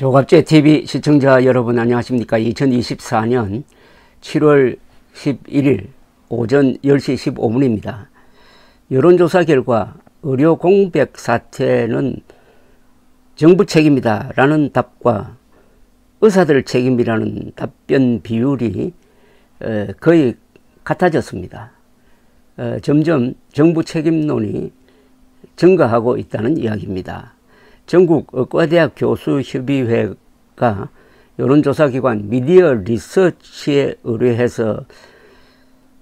조갑제TV 시청자 여러분 안녕하십니까. 2024년 7월 11일 오전 10시 15분입니다. 여론조사 결과 의료 공백 사태는 정부 책임이다 라는 답과 의사들 책임이라는 답변 비율이 거의 같아졌습니다. 점점 정부 책임론이 증가하고 있다는 이야기입니다. 전국 의과대학 교수협의회가 여론조사기관 미디어 리서치에 의뢰해서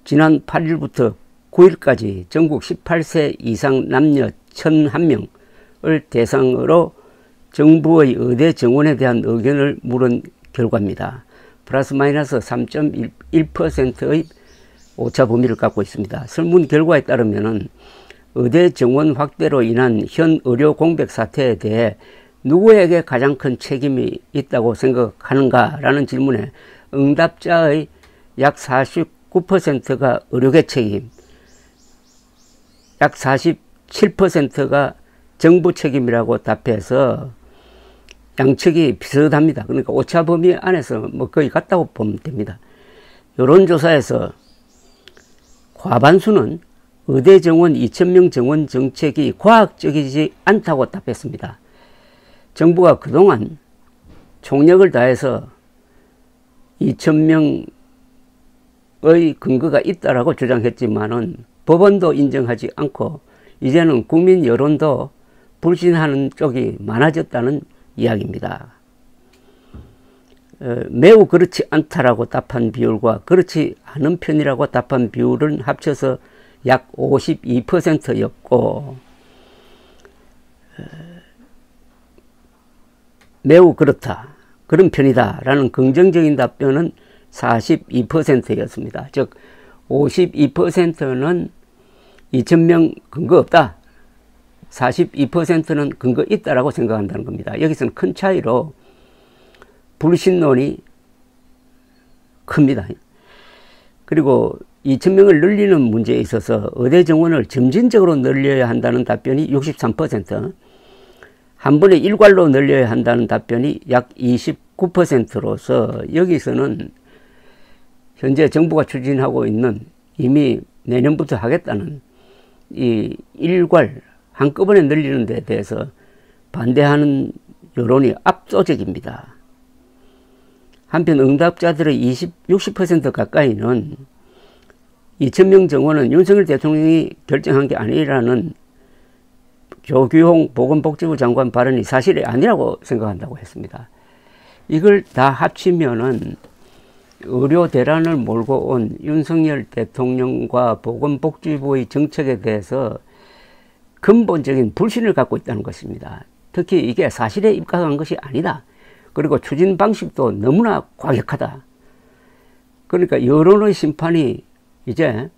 지난 8일부터 9일까지 전국 18세 이상 남녀 1,001명을 대상으로 정부의 의대 정원에 대한 의견을 물은 결과입니다. 플러스 마이너스 3.1%의 오차 범위를 갖고 있습니다. 설문 결과에 따르면 의대 정원 확대로 인한 현 의료 공백 사태에 대해 누구에게 가장 큰 책임이 있다고 생각하는가 라는 질문에 응답자의 약 49%가 의료계 책임, 약 47%가 정부 책임이라고 답해서 양측이 비슷합니다. 그러니까 오차 범위 안에서 뭐 거의 같다고 보면 됩니다. 여론조사에서 과반수는 의대 정원 2,000명 정원 정책이 과학적이지 않다고 답했습니다. 정부가 그동안 총력을 다해서 2,000명의 근거가 있다라고 주장했지만은 법원도 인정하지 않고 이제는 국민 여론도 불신하는 쪽이 많아졌다는 이야기입니다. 매우 그렇지 않다라고 답한 비율과 그렇지 않은 편이라고 답한 비율은 합쳐서 약 52%였고 매우 그렇다, 그런 편이다 라는 긍정적인 답변은 42%였습니다. 즉 52%는 2,000명 근거 없다, 42%는 근거 있다라고 생각한다는 겁니다. 여기서는 큰 차이로 불신론이 큽니다. 그리고 2,000명을 늘리는 문제에 있어서 의대 정원을 점진적으로 늘려야 한다는 답변이 63%, 한 번에 일괄로 늘려야 한다는 답변이 약 29%로서 여기서는 현재 정부가 추진하고 있는 이미 내년부터 하겠다는 이 일괄 한꺼번에 늘리는 데 대해서 반대하는 여론이 압도적입니다. 한편 응답자들의 60% 가까이는 2,000명 정원은 윤석열 대통령이 결정한 게 아니라는 조규홍 보건복지부 장관 발언이 사실이 아니라고 생각한다고 했습니다. 이걸 다 합치면은 의료 대란을 몰고 온 윤석열 대통령과 보건복지부의 정책에 대해서 근본적인 불신을 갖고 있다는 것입니다. 특히 이게 사실에 입각한 것이 아니다. 그리고 추진 방식도 너무나 과격하다. 그러니까 여론의 심판이 이제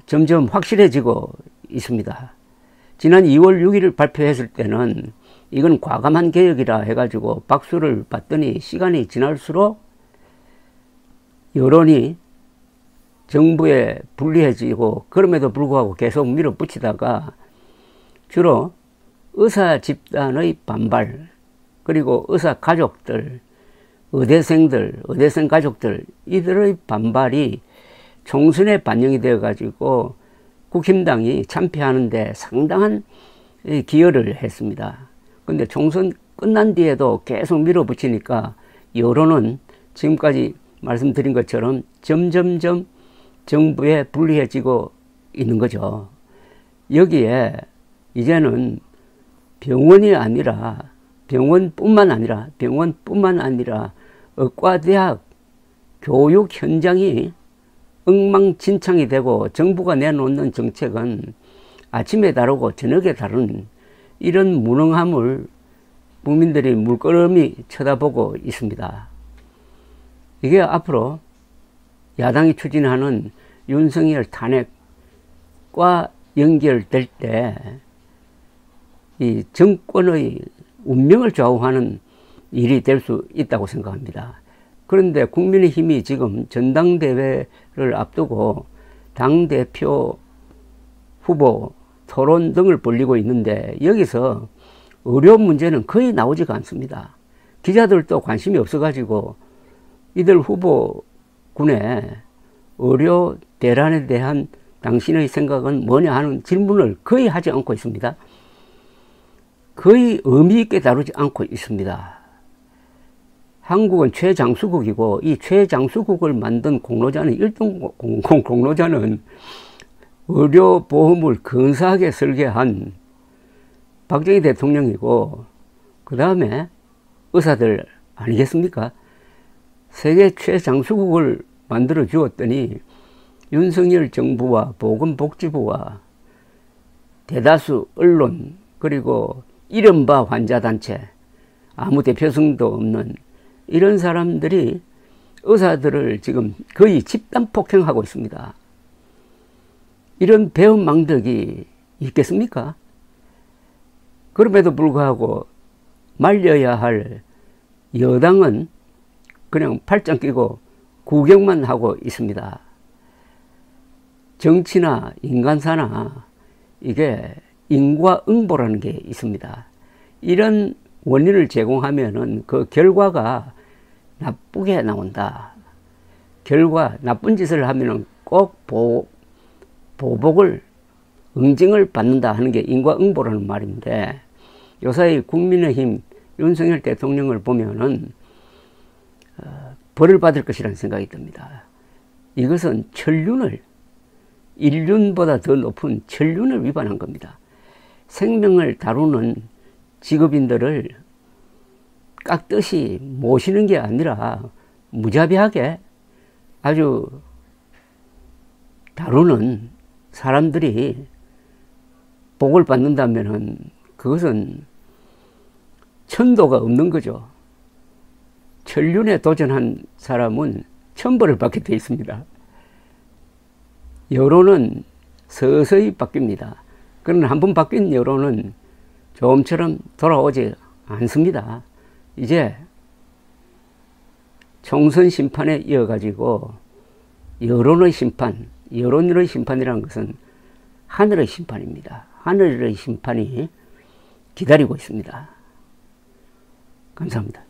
점점 확실해지고 있습니다. 지난 2월 6일 발표했을 때는 이건 과감한 개혁이라 해가지고 박수를 받더니 시간이 지날수록 여론이 정부에 불리해지고 그럼에도 불구하고 계속 밀어붙이다가 주로 의사 집단의 반발, 그리고 의사 가족들, 의대생 가족들, 이들의 반발이 총선에 반영이 되어 가지고 국힘당이 참패하는 데 상당한 기여를 했습니다. 근데 총선 끝난 뒤에도 계속 밀어붙이니까 여론은 지금까지 말씀드린 것처럼 점점점 정부에 불리해지고 있는 거죠. 여기에 이제는 병원뿐만 아니라 의과대학 교육 현장이 엉망진창이 되고 정부가 내놓는 정책은 아침에 다르고 저녁에 다른 이런 무능함을 국민들이 물끄러미 쳐다보고 있습니다. 이게 앞으로 야당이 추진하는 윤석열 탄핵과 연결될 때 이 정권의 운명을 좌우하는 일이 될 수 있다고 생각합니다. 그런데 국민의힘이 지금 전당대회를 앞두고 당대표 후보 토론 등을 벌이고 있는데 여기서 의료 문제는 거의 나오지가 않습니다. 기자들도 관심이 없어가지고 이들 후보군의 의료 대란에 대한 당신의 생각은 뭐냐 하는 질문을 거의 하지 않고 있습니다. 거의 의미 있게 다루지 않고 있습니다. 한국은 최장수국이고 이 최장수국을 만든 공로자는 1등 공로자는 의료보험을 근사하게 설계한 박정희 대통령이고 그 다음에 의사들 아니겠습니까? 세계 최장수국을 만들어 주었더니 윤석열 정부와 보건복지부와 대다수 언론 그리고 이른바 환자단체 아무 대표성도 없는 이런 사람들이 의사들을 지금 거의 집단 폭행하고 있습니다. 이런 배은망덕이 있겠습니까? 그럼에도 불구하고 말려야 할 여당은 그냥 팔짱 끼고 구경만 하고 있습니다. 정치나 인간사나 이게 인과응보라는 게 있습니다. 이런 원인을 제공하면은 그 결과가 나쁘게 나온다. 결과 나쁜 짓을 하면은 꼭 보복을 응징을 받는다 하는 게 인과응보라는 말인데 요사이 국민의힘 윤석열 대통령을 보면은 벌을 받을 것이라는 생각이 듭니다. 이것은 천륜을 인륜보다 더 높은 천륜을 위반한 겁니다. 생명을 다루는 직업인들을 깍듯이 모시는 게 아니라 무자비하게 아주 다루는 사람들이 복을 받는다면은 그것은 천도가 없는 거죠. 천륜에 도전한 사람은 천벌을 받게 되어 있습니다. 여론은 서서히 바뀝니다. 그러나 한번 바뀐 여론은 조금처럼 돌아오지 않습니다. 이제 총선 심판에 이어가지고 여론의 심판, 여론의 심판이라는 것은 하늘의 심판입니다. 하늘의 심판이 기다리고 있습니다. 감사합니다.